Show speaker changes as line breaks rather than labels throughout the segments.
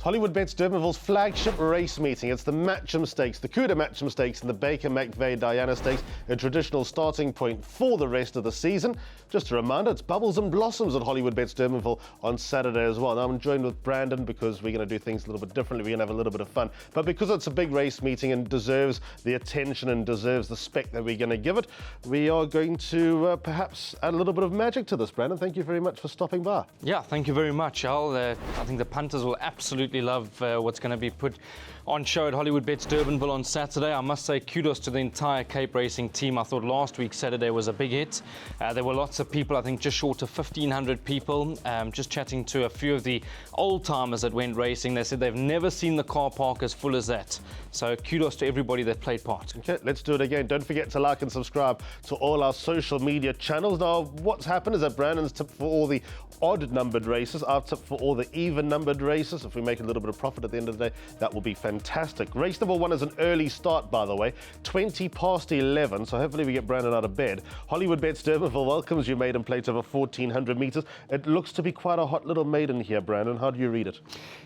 Hollywoodbets Durbanville's flagship race meeting. It's the Matcham Stakes, the Cuda Matcham Stakes and the Baker McVeigh Diana Stakes, a traditional starting point for the rest of the season. Just a reminder, it's bubbles and blossoms at Hollywoodbets Durbanville on Saturday as well. Now I'm joined with Brandon because we're going to do things a little bit differently. We're going to have a little bit of fun. But because it's a big race meeting and deserves the attention and deserves the spec that we're going to give it, we are going to perhaps add a little bit of magic to this. Brandon, thank you very much for stopping by.
Yeah, thank you very much, Al. I think the punters will absolutely love what's going to be put on show at Hollywoodbets Durbanville on Saturday. I must say kudos to the entire Cape Racing team. I thought last week, Saturday, was a big hit. There were lots of people, I think just short of 1,500 people. Just chatting to a few of the old-timers that went racing, they said they've never seen the car park as full as that. So kudos to everybody that played part. Okay,
let's do it again. Don't forget to like and subscribe to all our social media channels. Now, what's happened is that Brandon's tipped for all the odd-numbered races. I've tipped for all the even-numbered races. If we make a little bit of profit at the end of the day, that will be fantastic. Race number 1 is an early start, by the way, 20 past 11, so hopefully we get Brandon out of bed. Hollywoodbets Durbanville welcomes you, maiden plate over 1,400 metres. It looks to be quite a hot little maiden here, Brandon. How do you read it?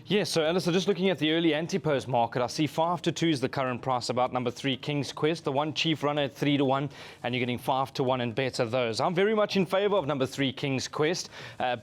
Yeah, so Alistair, just looking at the early anti-post market, I see 5-2 is the current price, about number 3, King's Quest, the one chief runner at 3-1, and you're getting 5-1 and better those. I'm very much in favour of number 3, King's Quest.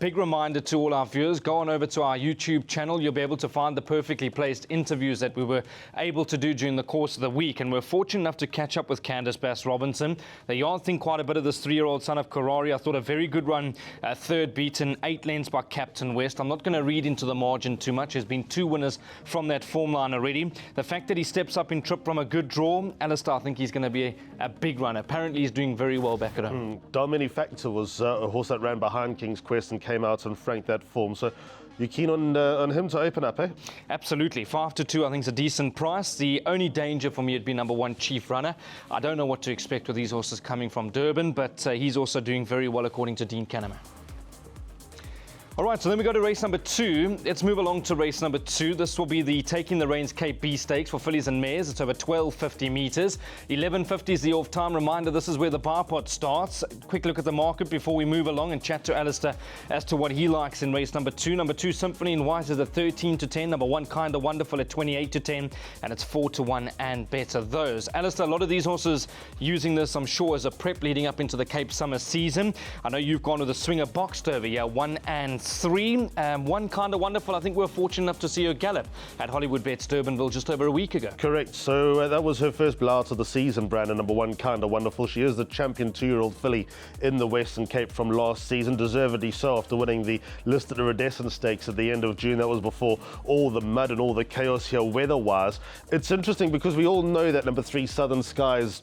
Big reminder to all our viewers, go on over to our YouTube channel. You'll be able to find the perfectly placed interviews that we were able to do during the course of the week, and we're fortunate enough to catch up with Candice Bass-Robinson. The yard think quite a bit of this 3-year-old son of Karari. I thought a very good run, third beaten, 8 lengths by Captain West. I'm not going to read into the margin too much. There's been 2 winners from that form line already. The fact that he steps up in trip from a good draw, Alistair, I think he's going to be a big runner. Apparently he's doing very well back at home.
Domini Factor was a horse that ran behind King's Quest and came out and franked that form. So you're keen on him to open up, eh?
Absolutely. 5-2, I think, is a decent price. The only danger for me would be number 1, Chief Runner. I don't know what to expect with these horses coming from Durban, but he's also doing very well according to Dean Canema. All right, so then we go to race number 2. Let's move along to race number 2. This will be the Taking the Reins Cape B Stakes for fillies and mares. It's over 1,250 metres. 11.50 is the off-time. Reminder, this is where the bar pot starts. Quick look at the market before we move along and chat to Alistair as to what he likes in race number 2. Number 2, Symphony in White, is at 13-10. Number 1, Kinda Wonderful, at 28-10. And it's 4-1 and better those. Alistair, a lot of these horses using this, I'm sure, as a prep leading up into the Cape summer season. I know you've gone with a swinger boxed over here, 1 and 3. 1 Kinda Wonderful, I think we're fortunate enough to see her gallop at Hollywoodbets Durbanville just over a week ago.
Correct. So that was her first blowout of the season, Brandon. Number 1 Kinda Wonderful. She is the champion 2-year-old filly in the Western Cape from last season, deservedly so after winning the listed Iridescent Stakes at the end of June. That was before all the mud and all the chaos here weather-wise. It's interesting because we all know that number 3 Southern Skies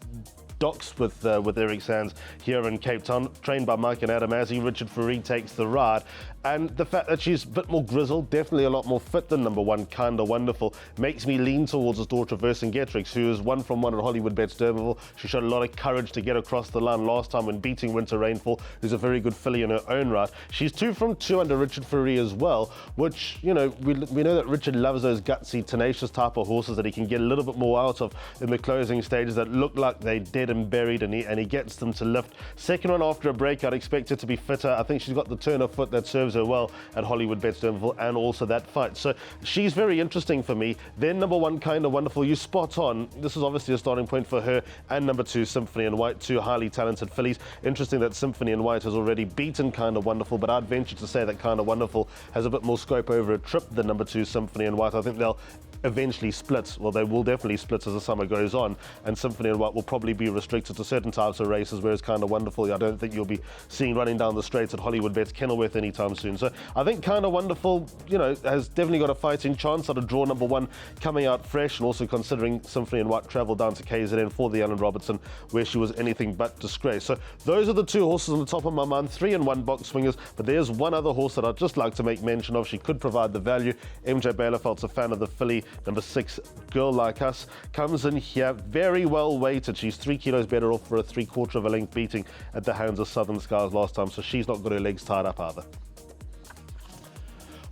docks with Eric Sands here in Cape Town, trained by Mike and Adam Azzi. Richard Fourie takes the ride. And the fact that she's a bit more grizzled, definitely a lot more fit than number 1 Kinda Wonderful, makes me lean towards his daughter Vercingetrix, who is 1 from 1 at Hollywoodbets Durbanville. She showed a lot of courage to get across the line last time when beating Winter Rainfall, who's a very good filly in her own right. She's 2 from 2 under Richard Fourie as well, which, you know, we know that Richard loves those gutsy, tenacious type of horses that he can get a little bit more out of in the closing stages that look like they're dead and buried, and he gets them to lift. Second one after a break, I'd expect her to be fitter. I think she's got the turn of foot that serves her well at Hollywoodbets Durbanville, and also that fight. So she's very interesting for me. Then number 1 Kinda Wonderful, you spot on. This is obviously a starting point for her, and number 2 Symphony in White, 2 highly talented fillies. Interesting that Symphony in White has already beaten Kinda Wonderful, but I'd venture to say that Kinda Wonderful has a bit more scope over a trip than number 2 Symphony in White. I think they'll eventually split. Well, they will definitely split as the summer goes on, and Symphony in White will probably be restricted to certain types of races, whereas Kinda Wonderful, I don't think you'll be seeing running down the straights at Hollywoodbets Kenilworth anytime soon. So I think Kinda Wonderful, you know, has definitely got a fighting chance at a draw number 1 coming out fresh, and also considering Symphony in White travelled down to KZN for the Alan Robertson, where she was anything but disgrace. So those are the 2 horses on the top of my mind, 3 and 1 box swingers, but there's one other horse that I'd just like to make mention of. She could provide the value. MJ Bailerfeld's a fan of the filly, number 6 Girl Like Us, comes in here very well weighted. She's 3 kilos better off for a 3/4 of a length beating at the hands of Southern Skies last time, so she's not got her legs tied up either.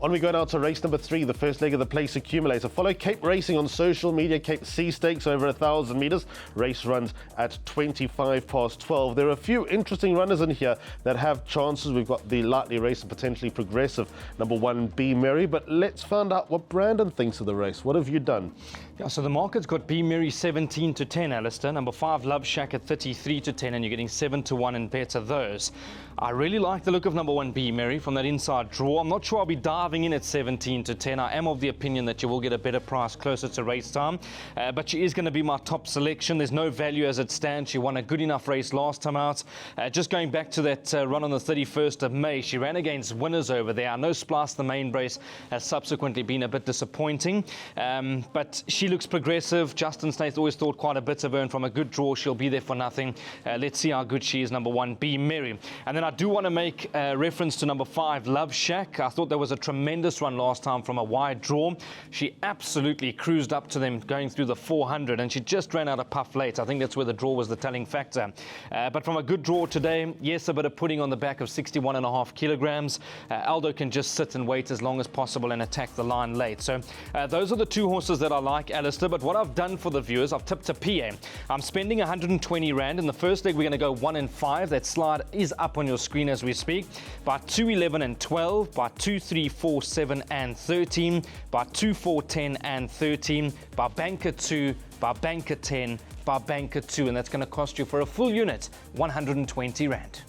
On we go now to race number 3, the first leg of the Place Accumulator. Follow Cape Racing on social media. Cape C Stakes over 1,000 metres. Race runs at 12:25. There are a few interesting runners in here that have chances. We've got the lightly raced and potentially progressive number 1, Be Merry. But let's find out what Brandon thinks of the race. What have you done?
Yeah, so the market's got Be Merry 17-10, Alistair. Number 5, Love Shack at 33-10, and you're getting 7-1 and better those. I really like the look of number 1, Be Merry, from that inside draw. I'm not sure I'll be diving in at 17-10. I am of the opinion that you will get a better price closer to race time, but she is going to be my top selection. There's no value as it stands. She won a good enough race last time out. Just going back to that run on the 31st of May, she ran against winners over there. I know Splice, the main race, has subsequently been a bit disappointing, but she looks progressive. Justin Snaith always thought quite a bit of her, and from a good draw, she'll be there for nothing. Let's see how good she is, number 1, Be Merry. And then I do want to make reference to number 5, Love Shack. I thought there was a tremendous run last time from a wide draw. She absolutely cruised up to them going through the 400, and she just ran out of puff late. I think that's where the draw was the telling factor. But from a good draw today, yes, a bit of pudding on the back of 61.5 kilograms. Aldo can just sit and wait as long as possible and attack the line late. So those are the 2 horses that I like, Alistair. But what I've done for the viewers, I've tipped a PA. I'm spending 120 Rand. In the first leg, we're going to go 1 and 5. That slide is up on your screen as we speak. By 2, 11 and 12. By 2, 3, 4, 7 and 13. By 2, 4, 10 and 13. By banker 2. By banker 10. By banker 2. And that's going to cost you for a full unit 120 Rand.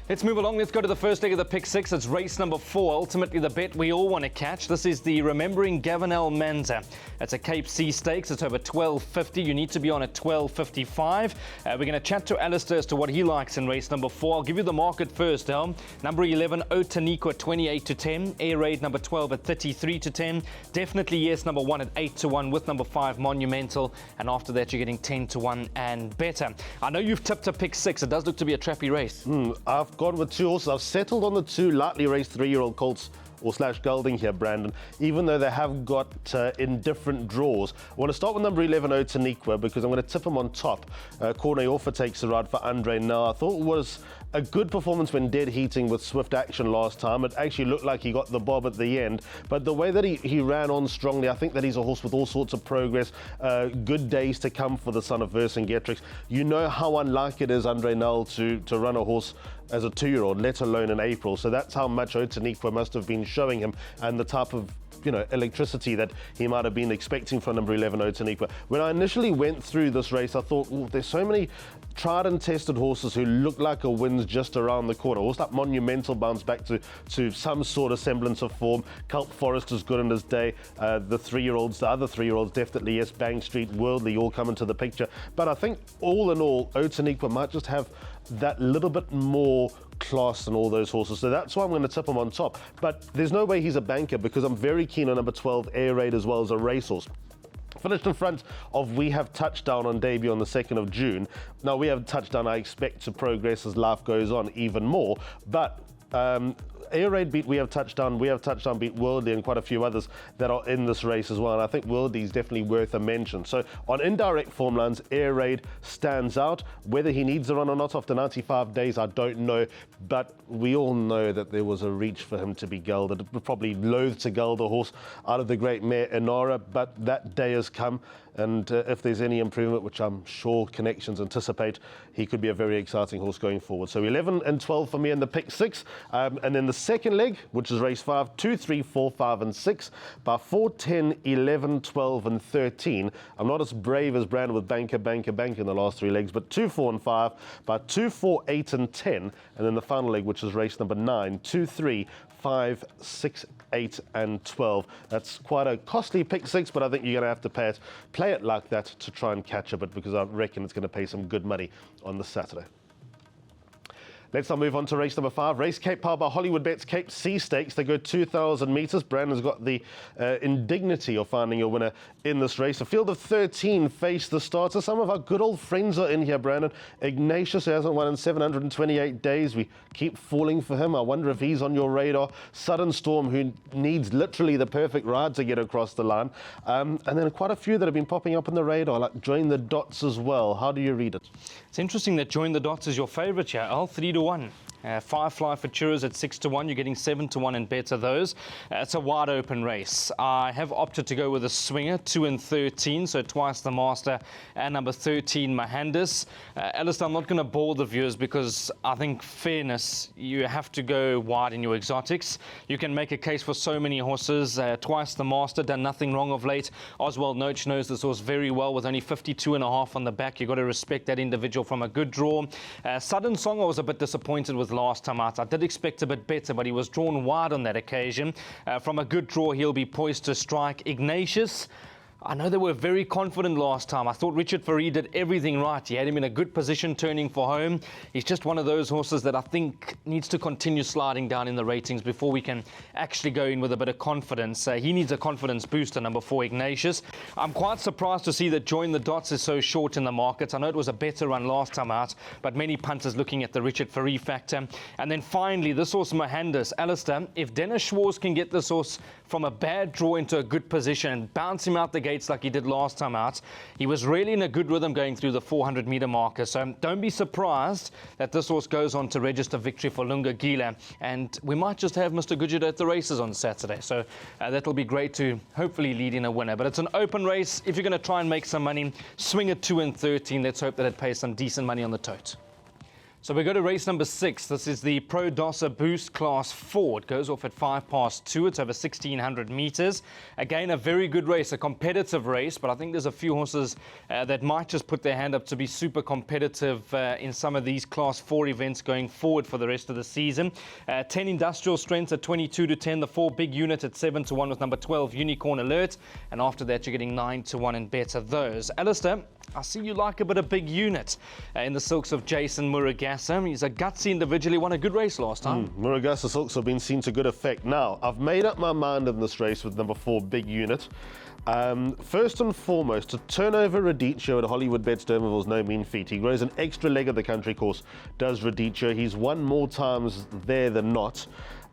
Let's move along. Let's go to the first leg of the Pick 6. It's race number 4. Ultimately, the bet we all want to catch. This is the Remembering Gavinel Manza. It's a Cape C Stakes. It's over 12.50. You need to be on at 12.55. We're going to chat to Alistair as to what he likes in race number 4. I'll give you the market first, Al. Number 11, Otanico at 28-10. Air Raid number 12 at 33-10. Definitely Yes number 1 at 8-1 with number 5, Monumental. And after that, you're getting 10-1 and better. I know you've tipped a Pick 6. It does look to be a trappy race.
I've gone with 2 horses. I've settled on the 2 lightly raced 3-year-old colts or / gelding here, Brandon, even though they have got in different draws. I want to start with number 11, Otaniqua, because I'm going to tip him on top. Corne Offer takes a ride for Andre now. I thought it was a good performance when dead heating with Swift Action last time. It actually looked like he got the bob at the end, but the way that he ran on strongly, I think that he's a horse with all sorts of progress. Good days to come for the son of Vercingetorix. You know how unlike it is, Andre Null, to run a horse as a 2-year-old, let alone in April. So that's how much Otaniqua must have been showing him, and the type of electricity that he might have been expecting from number 11, Otaniqua. When I initially went through this race, I thought, there's so many tried and tested horses who look like a win's just around the corner. Horse like Monumental bounced back to some sort of semblance of form. Kelp Forest is good in his day. The other 3-year-olds, definitely Yes, Bang Street, Worldly, all come into the picture. But I think all in all, Otaniqua might just have that little bit more class than all those horses. So that's why I'm going to tip him on top. But there's no way he's a banker, because I'm very keen on number 12, Air Raid, as well as a racehorse. Finished in front of We Have Touchdown on debut on the 2nd of June. Now, We Have Touchdown, I expect to progress as life goes on even more. But Air Raid beat We Have Touchdown beat Worldly, and quite a few others that are in this race as well. And I think Worldly is definitely worth a mention. So on indirect form lines, Air Raid stands out. Whether he needs a run or not after 95 days, I don't know. But we all know that there was a reach for him to be gelded. Probably loath to geld a horse out of the great mare Inara, but that day has come. And if there's any improvement, which I'm sure connections anticipate, he could be a very exciting horse going forward. So 11 and 12 for me in the Pick 6. And then the second leg, which is race 5, 2, 3, 4, 5 and 6. By 4, 10, 11, 12 and 13. I'm not as brave as Brandon with banker in the last 3 legs, but 2, 4 and 5. By 2, 4, 8 and 10. And then the final leg, which is race number 9, 2, 3, 5, 6, 8 and 12. That's quite a costly Pick 6, but I think you're going to have to play it like that to try and catch a bit, because I reckon it's going to pay some good money on the Saturday. Let's now move on to race number 5. Race Cape Power by Hollywoodbets Cape C Stakes. They go 2,000 metres. Brandon's got the indignity of finding a winner in this race. A field of 13 face the starter. Some of our good old friends are in here, Brandon. Ignatius, who hasn't won in 728 days. We keep falling for him. I wonder if he's on your radar. Sudden Storm, who needs literally the perfect ride to get across the line. And then quite a few that have been popping up on the radar, like Join the Dots as well. How do you read it?
It's interesting that Join the Dots is your favourite here, Al, 3-1. Firefly Futuras at 6-1. You're getting 7-1 and better those. It's a wide open race. I have opted to go with a swinger, 2 and 13, so twice the master, and number 13, Mahandis. Alistair, I'm not going to bore the viewers because I think fairness, you have to go wide in your exotics. You can make a case for so many horses. Twice the master, done nothing wrong of late. Oswald Noach knows this horse very well with only 52.5 on the back. You've got to respect that individual from a good draw. Sudden Song, I was a bit disappointed with last time out. I did expect a bit better, but he was drawn wide on that occasion. From a good draw, he'll be poised to strike. Ignatius, I know they were very confident last time. I thought Richard Farid did everything right. He had him in a good position turning for home. He's just one of those horses that I think needs to continue sliding down in the ratings before we can actually go in with a bit of confidence. He needs a confidence booster, number 4, Ignatius. I'm quite surprised to see that Join the Dots is so short in the market. I know it was a better run last time out, but many punters looking at the Richard Farid factor. And then finally, this horse Mahandis. Alistair, if Dennis Schwartz can get this horse from a bad draw into a good position and bounce him out the gates like he did last time out, he was really in a good rhythm going through the 400-meter marker. So don't be surprised that this horse goes on to register victory for Lunga Gila, and we might just have Mr. Gujit at the races on Saturday. So that'll be great to hopefully lead in a winner. But it's an open race. If you're going to try and make some money, swing at 2 and 13. Let's hope that it pays some decent money on the tote. So we go to race number 6. This is the Pro Dossa Boost Class 4. It goes off at 2:05. It's over 1,600 meters. Again, a very good race, a competitive race, but I think there's a few horses that might just put their hand up to be super competitive in some of these Class 4 events going forward for the rest of the season. 10 Industrial Strengths at 22-10. The 4 Big Unit at 7-1 with number 12 Unicorn Alert. And after that, you're getting 9-1 and better those. Alistair, I see you like a bit of Big Unit in the silks of Jason Murugasa. He's a gutsy individual. He won a good race last time.
Murugasa silks have been seen to good effect. Now, I've made up my mind in this race with number 4, Big Unit. First and foremost, to turn over Radicchio at Hollywoodbets Durbanville is no mean feat. He grows an extra leg of the country course, does Radicchio. He's won more times there than not.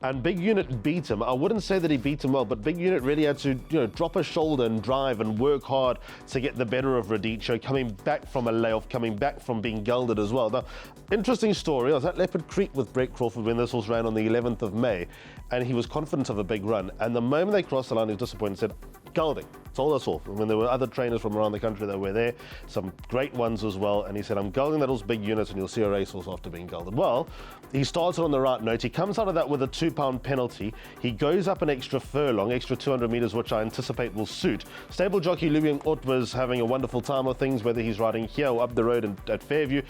And Big Unit beat him. I wouldn't say that he beat him well, but Big Unit really had to, drop a shoulder and drive and work hard to get the better of Radicchio, coming back from a layoff, coming back from being gelded as well. Now, interesting story. I was at Leopard Creek with Brett Crawford when this horse ran on the 11th of May, and he was confident of a big run. And the moment they crossed the line, he was disappointed and said, gelding. Told us all. When there were other trainers from around the country that were there, some great ones as well, and he said, I'm gelding that horse Big Unit, and you'll see a racehorse after being gelded. Well, he started on the right note. He comes out of that with a £2 penalty. He goes up an extra furlong, extra 200 metres, which I anticipate will suit. Stable jockey Louis Ott was having a wonderful time of things, whether he's riding here or up the road at Fairview.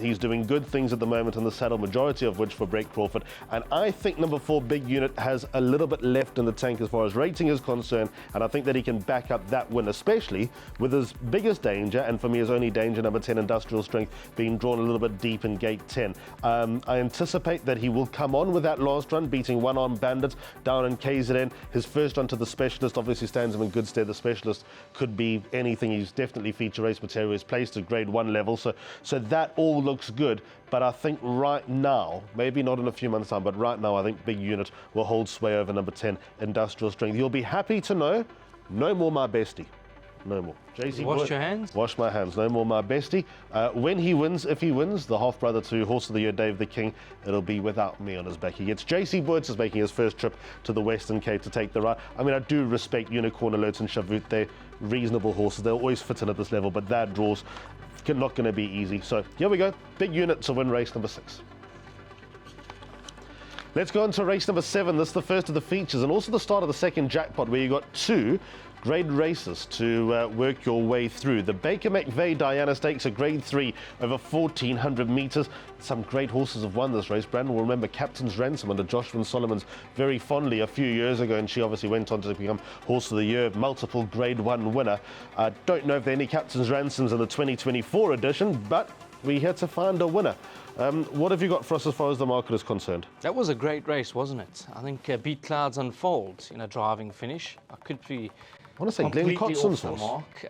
He's doing good things at the moment in the saddle, majority of which for Brett Crawford. And I think number 4, Big Unit, has a little bit left in the tank as far as rating is concerned, and I think that he can back up that win, especially with his biggest danger, and for me his only danger, number 10 Industrial Strength, being drawn a little bit deep in gate 10. I anticipate that he will come on with that last run, beating One Arm Bandit down in KZN. His first run to the Specialist obviously stands him in good stead. The Specialist could be anything. He's definitely feature race material. He's placed at grade 1 level, so that all looks good. But I think right now, maybe not in a few months' time, but right now I think Big Unit will hold sway over number 10 Industrial Strength. You'll be happy to know, no more my bestie. No more. JC
Wash your hands?
Wash my hands. No more my bestie. When he wins, if he wins, the half-brother to Horse of the Year, Dave the King, it'll be without me on his back. He gets JC Boyce is making his first trip to the Western Cape to take the ride. I mean, I do respect Unicorn Alert and Shavut. They're reasonable horses. They'll always fit in at this level, but that draw's not going to be easy. So here we go. Big Unit to win race number 6. Let's go on to race number 7. This is the first of the features and also the start of the second jackpot, where you got 2 grade races to work your way through. The Baker McVeigh Diana Stakes, a grade 3 over 1,400 metres. Some great horses have won this race. Brandon will remember Captain's Ransom under Joshua Solomons very fondly a few years ago, and she obviously went on to become Horse of the Year, multiple grade 1 winner. I don't know if there are any Captain's Ransoms in the 2024 edition, but we're here to find a winner. What have you got for us as far as the market is concerned?
That was a great race, wasn't it? I think Beat Clouds Unfold in a driving finish. I could be
I want to say Glenn Cotson's horse.
Mark,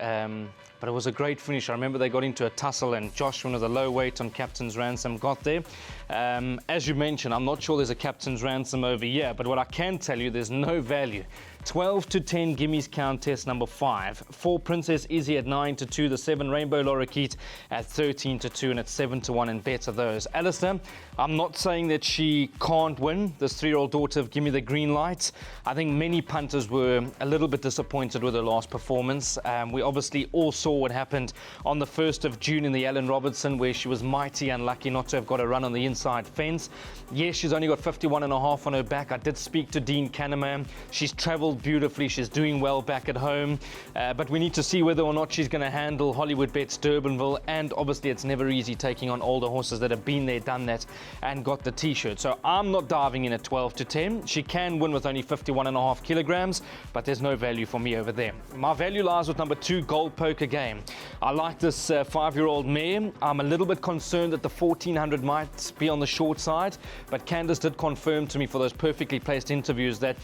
but it was a great finish. I remember they got into a tussle and Josh, one of the low weight on Captain's Ransom, got there. As you mentioned, I'm not sure there's a Captain's Ransom over here, but what I can tell you, there's no value 12 to 10, Gimme's Countess number 5. 4, Princess Izzy at 9 to 2. The 7, Rainbow Lorikeet at 13 to 2, and at 7 to 1 and better those. Alistair, I'm not saying that she can't win. This 3-year-old daughter of Gimme the Green Light. I think many punters were a little bit disappointed with her last performance. We obviously all saw what happened on the 1st of June in the Allen Robertson, where she was mighty unlucky not to have got a run on the inside fence. Yes, she's only got 51.5 on her back. I did speak to Dean Canema. She's travelled beautifully. She's doing well back at home. But we need to see whether or not she's going to handle Hollywoodbets Durbanville. And obviously, it's never easy taking on older horses that have been there, done that, and got the T-shirt. So I'm not diving in at 12 to 10. She can win with only 51.5 kilograms, but there's no value for me over there. My value lies with number 2, Gold Poker Game. I like this 5-year-old mare. I'm a little bit concerned that the 1400 might be on the short side, but Candace did confirm to me for those perfectly placed interviews that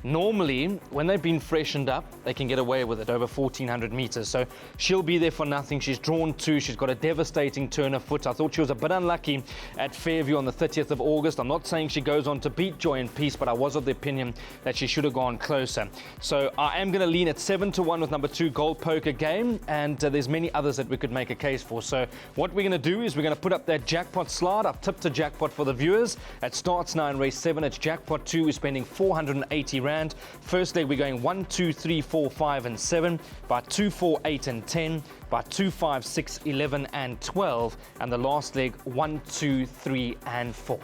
normally, when they've been freshened up, they can get away with it over 1,400 meters. So she'll be there for nothing. She's drawn 2. She's got a devastating turn of foot. I thought she was a bit unlucky at Fairview on the 30th of August. I'm not saying she goes on to beat Joy and Peace, but I was of the opinion that she should have gone closer. So I am going to lean at 7 to 1 with number 2, Gold Poker Game, and there's many others that we could make a case for. So what we're going to do is we're going to put up that jackpot slide. I've tipped a jackpot for the viewers. It starts now in race 7. It's jackpot 2. We're spending 480 rand. First leg, we're going 1, 2, 3, 4, 5, and 7. By 2, 4, 8, and 10. By 2, 5, 6, 11, and 12. And the last leg, 1, 2, 3, and 4.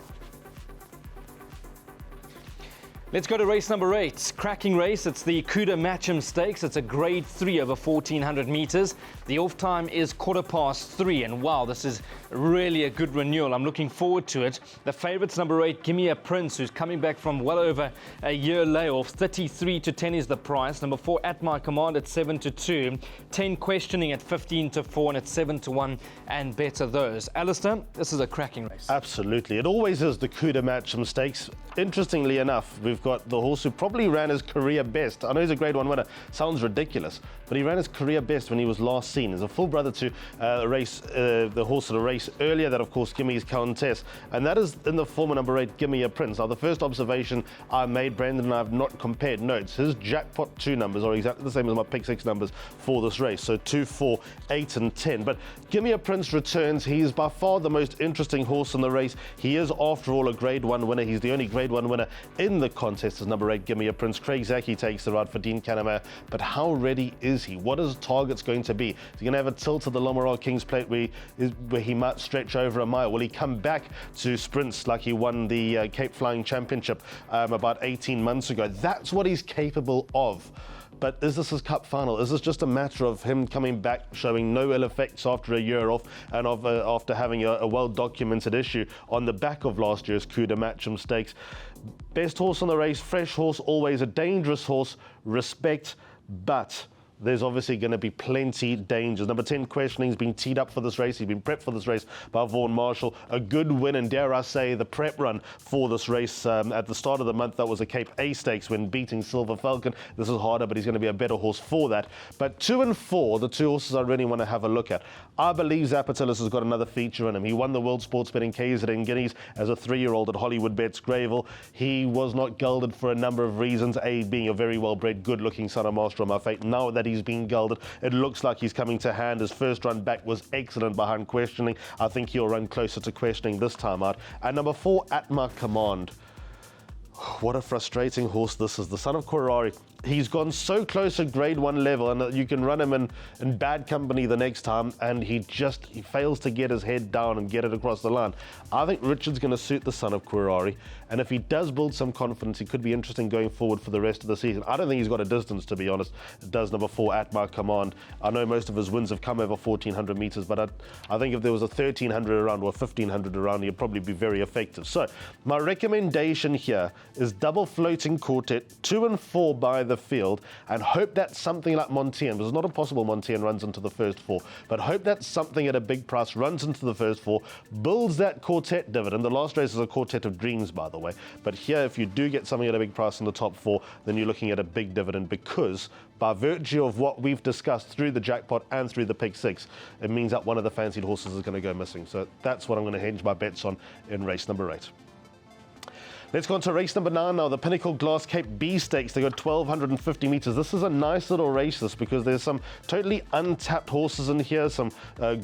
Let's go to race number 8. Cracking race. It's the Kuda Matcham Stakes. It's a grade 3 over 1,400 meters. The off time is 3:15, and wow, this is really a good renewal. I'm looking forward to it. The favourites, number 8, Gimme a Prince, who's coming back from well over a year layoff. 33 to 10 is the price. Number 4, At My Command at 7 to 2. 10 Questioning at 15 to 4, and at 7 to 1 and better those. Alistair, this is a cracking race.
Absolutely. It always is the Kuda Matcham Stakes. Interestingly enough, we've got the horse who probably ran his career best. I know he's a Grade 1 winner. Sounds ridiculous, but he ran his career best when he was last seen. He's a full brother to the horse of the race earlier, that of course Gimme's Countess, and that is in the former number 8, Gimme a Prince. Now the first observation I made, Brandon and I have not compared notes. His jackpot 2 numbers are exactly the same as my pick 6 numbers for this race. So 2, 4, 8, and 10. But Gimme a Prince returns. He is by far the most interesting horse in the race. He is, after all, a Grade 1 winner. He's the only Grade 1 winner in the contest as number 8, Gimme a Prince. Craig Zaki takes the ride for Dean Canema. But how ready is he? What is his targets going to be? Is he going to have a tilt at the Lomaral Kings Plate where he might stretch over a mile? Will he come back to sprints like he won the Cape Flying Championship about 18 months ago? That's what he's capable of. But is this his cup final? Is this just a matter of him coming back, showing no ill effects after a year off, and after having a well-documented issue on the back of last year's Kuda Matcham Stakes? Best horse on the race, fresh horse, always a dangerous horse, respect, but there's obviously going to be plenty dangers. Number 10, Questioning's been teed up for this race. He's been prepped for this race by Vaughan Marshall. A good win, and dare I say, the prep run for this race at the start of the month. That was a Cape A Stakes when beating Silver Falcon. This is harder, but he's going to be a better horse for that. But 2 and 4, the 2 horses I really want to have a look at. I believe Zapatellis has got another feature in him. He won the World Sports Betting KZN Guineas as a 3-year-old at Hollywoodbets Durbanville. He was not gelded for a number of reasons. A, being a very well-bred, good-looking son of Master of My Fate. Now that he's been gelded, it looks like he's coming to hand. His first run back was excellent behind Questioning. I think he'll run closer to Questioning this time out. And number 4, At My Command. What a frustrating horse this is. The son of Korari. He's gone so close at Grade 1 level, and you can run him in bad company the next time, and he fails to get his head down and get it across the line. I think Richard's going to suit the son of Korari, and if he does build some confidence, he could be interesting going forward for the rest of the season. I don't think he's got a distance, to be honest. It does number 4, At My Command. I know most of his wins have come over 1,400 meters, but I think if there was a 1,300 around or 1,500 around, he'd probably be very effective. So my recommendation here is double floating quartet, 2 and 4 by the field, and hope that something like Montian, because it's not impossible Montian runs into the first 4, but hope that something at a big price runs into the first 4, builds that quartet dividend. The last race is a quartet of dreams, by the way, but here if you do get something at a big price in the top 4, then you're looking at a big dividend, because by virtue of what we've discussed through the jackpot and through the pick 6, it means that one of the fancied horses is going to go missing. So that's what I'm going to hinge my bets on in race number 8. Let's go on to race number 9 now, the Pinnacle Glass Cape B Stakes. They got 1,250 metres. This is a nice little race, this, because there's some totally untapped horses in here, some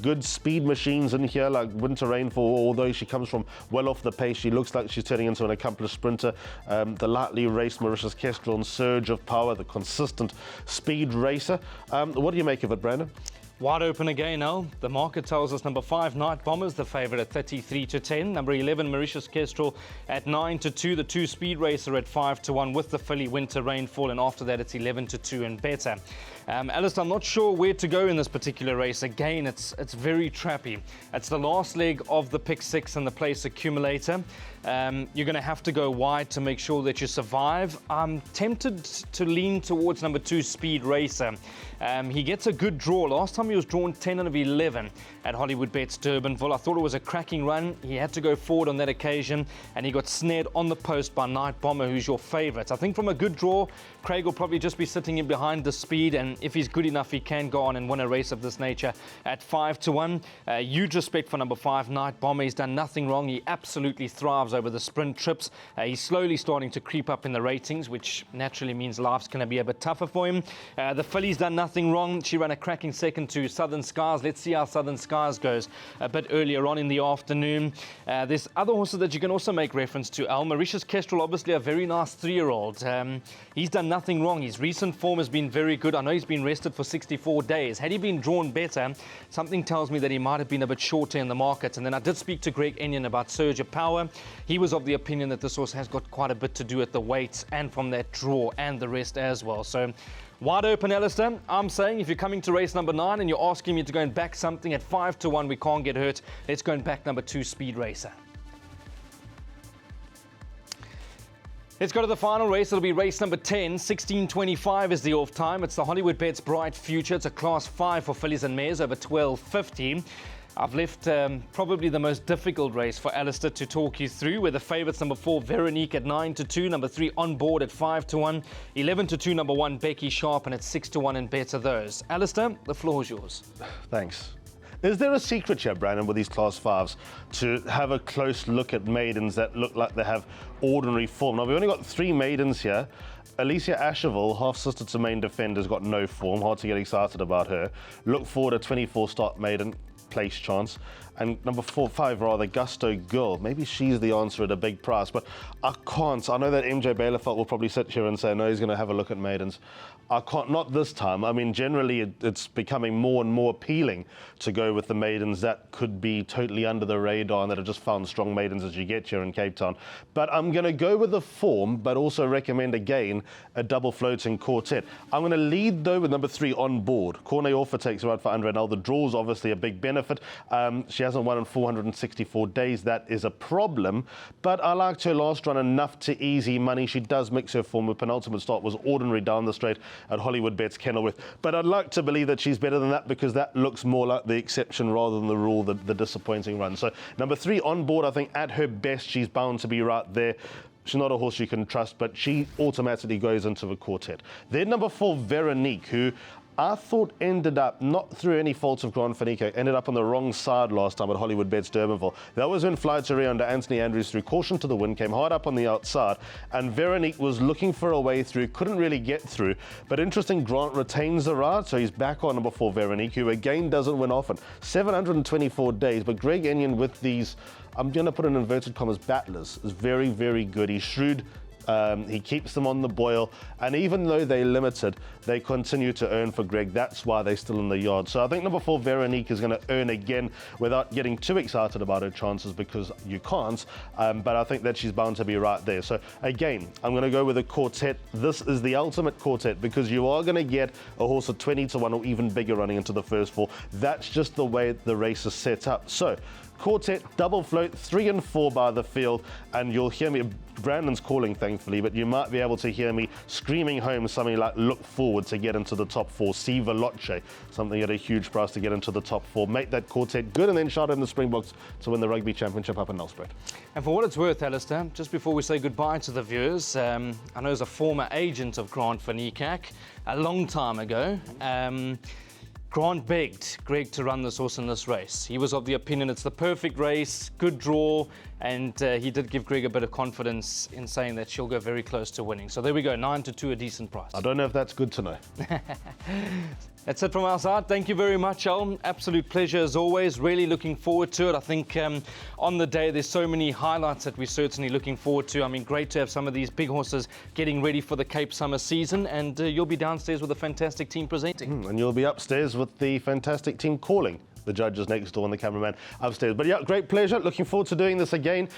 good speed machines in here, like Winter Rainfall, although she comes from well off the pace. She looks like she's turning into an accomplished sprinter. The lightly raced Mauritius Kestrel and Surge of Power, the consistent speed racer. What do you make of it, Brandon?
Wide open again, Al. The market tells us number 5, Night Bombers, the favourite at 33-10. Number 11, Mauritius Kestrel at 9-2. The 2 Speed Racer at 5-1 with the filly Winter Rainfall, and after that it's 11-2 and better. Alistair, I'm not sure where to go in this particular race. Again, it's very trappy. It's the last leg of the pick 6 and the place accumulator. You're going to have to go wide to make sure that you survive. I'm tempted to lean towards number 2, Speed Racer. He gets a good draw. Last time he was drawn 10 out of 11 at Hollywoodbets Durbanville. I thought it was a cracking run. He had to go forward on that occasion, and he got snared on the post by Night Bomber, who's your favourite. I think from a good draw, Craig will probably just be sitting in behind the speed, and if he's good enough, he can go on and win a race of this nature at 5-1. Huge respect for number 5, Night Bomber. He's done nothing wrong. He absolutely thrives over the sprint trips. He's slowly starting to creep up in the ratings, which naturally means life's going to be a bit tougher for him. The filly's done nothing wrong. She ran a cracking second to Southern Skies. Let's see how Southern Skies goes a bit earlier on in the afternoon. There's other horses that you can also make reference to. Mauritius Kestrel, obviously a very nice 3-year-old. He's done nothing wrong. His recent form has been very good. I know he's been rested for 64 days. Had he been drawn better, something tells me that he might have been a bit shorter in the market. And then I did speak to Greg Enyon about Surge of Power. He was of the opinion that this horse has got quite a bit to do with the weights and from that draw and the rest as well. So wide open, Alistair. I'm saying if you're coming to race number 9 and you're asking me to go and back something at 5-1, we can't get hurt. Let's go and back number 2, Speed Racer. Let's go to the final race. It'll be race number 10. 16:25 is the off time. It's the Hollywoodbets Bright Future. It's a class 5 for fillies and mares over 12.50. I've left probably the most difficult race for Alistair to talk you through, where the favourites number 4, Veronique at 9-2, number 3, On Board at 5-1, 11-2, number 1, Becky Sharp, and at 6-1 and better those. Alistair, the floor is yours.
Thanks. Is there a secret here, Brandon, with these Class 5s to have a close look at maidens that look like they have ordinary form? Now, we've only got 3 maidens here. Alicia Asherville, half-sister to Main Defender's got no form. Hard to get excited about her. Look Forward, a 24-start maiden, place chance. And number 5, rather, Gusto Girl. Maybe she's the answer at a big price, but I can't. I know that MJ Bailiffelt will probably sit here and say, no, he's going to have a look at maidens. I can't, not this time. I mean, generally, it's becoming more and more appealing to go with the maidens that could be totally under the radar and that have just found strong maidens as you get here in Cape Town. But I'm going to go with the form, but also recommend, again, a double floating quartet. I'm going to lead, though, with number 3, On Board. Cornet Offer takes her out for under an L. The draw's obviously a big benefit. She hasn't won in 464 days. That is a problem. But I liked her last run enough to easy money. She does mix her form. Her penultimate start was ordinary down the straight at Hollywoodbets Kenilworth. But I'd like to believe that she's better than that, because that looks more like the exception rather than the rule, the disappointing run. So number 3, On Board, I think at her best, she's bound to be right there. She's not a horse you can trust, but she automatically goes into the quartet. Then number 4, Veronique, who I thought ended up, not through any faults of Grand Fanico, ended up on the wrong side last time at Hollywoodbets Durbanville. That was when Fly Terry under Anthony Andrews threw caution to the wind, came hard up on the outside, and Veronique was looking for a way through, couldn't really get through. But interesting, Grant retains the ride, so he's back on number 4, Veronique, who again doesn't win often. 724 days, but Greg Enyon with these, I'm going to put in inverted commas, battlers, is very, very good. He's shrewd. He keeps them on the boil, and even though they're limited, they continue to earn for Greg. That's why they're still in the yard. So I think number 4, Veronique, is going to earn again without getting too excited about her chances, because you can't, but I think that she's bound to be right there. So again, I'm going to go with a quartet. This is the ultimate quartet, because you are going to get a horse at 20-1 or even bigger running into the first 4. That's just the way the race is set up. So quartet, double float, 3 and 4 by the field, and you'll hear me, Brandon's calling thankfully, but you might be able to hear me screaming home something like Look Forward to get into the top 4, Si Veloce, something at a huge price to get into the top 4. Make that quartet good and then shout in the Springboks to win the Rugby Championship up in Nelspruit.
And for what it's worth, Alistair, just before we say goodbye to the viewers, I know as a former agent of Grant Van Niekerk a long time ago, Grant begged Greg to run this horse in this race. He was of the opinion it's the perfect race, good draw, and he did give Greg a bit of confidence in saying that she'll go very close to winning. So there we go, 9-2, a decent price.
I don't know if that's good to know.
That's it from our side. Thank you very much, Al. Absolute pleasure as always. Really looking forward to it. I think on the day there's so many highlights that we're certainly looking forward to. I mean, great to have some of these big horses getting ready for the Cape Summer season, and you'll be downstairs with a fantastic team presenting.
And you'll be upstairs with the fantastic team calling. The judges next door and the cameraman upstairs. But yeah, great pleasure. Looking forward to doing this again.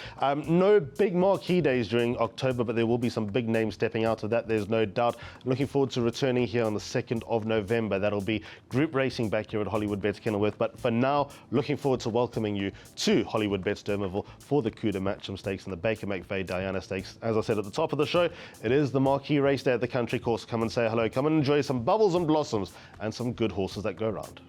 No big marquee days during October, but there will be some big names stepping out of that, there's no doubt. Looking forward to returning here on the 2nd of November. That'll be group racing back here at Hollywoodbets Kenilworth. But for now, looking forward to welcoming you to Hollywoodbets Durbanville for the Cuda Matcham Stakes and the Baker McVeigh Diana Stakes. As I said at the top of the show, it is the marquee race day at the Country Course. Come and say hello. Come and enjoy some bubbles and blossoms and some good horses that go round.